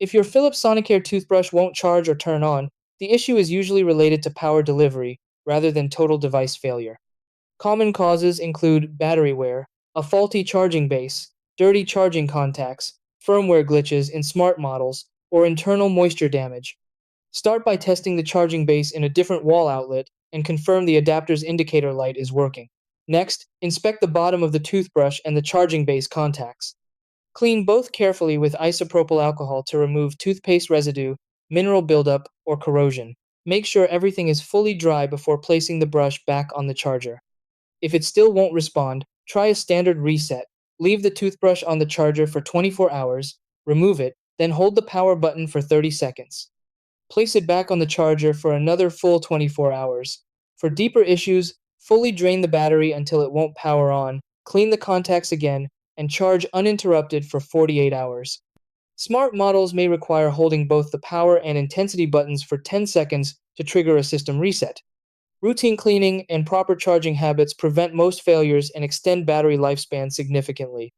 If your Philips Sonicare toothbrush won't charge or turn on, the issue is usually related to power delivery rather than total device failure. Common causes include battery wear, a faulty charging base, dirty charging contacts, firmware glitches in smart models, or internal moisture damage. Start by testing the charging base in a different wall outlet and confirm the adapter's indicator light is working. Next, inspect the bottom of the toothbrush and the charging base contacts. Clean both carefully with isopropyl alcohol to remove toothpaste residue, mineral buildup, or corrosion. Make sure everything is fully dry before placing the brush back on the charger. If it still won't respond, try a standard reset. Leave the toothbrush on the charger for 24 hours, remove it, then hold the power button for 30 seconds. Place it back on the charger for another full 24 hours. For deeper issues, fully drain the battery until it won't power on, clean the contacts again, and charge uninterrupted for 48 hours. Smart models may require holding both the power and intensity buttons for 10 seconds to trigger a system reset. Routine cleaning and proper charging habits prevent most failures and extend battery lifespan significantly.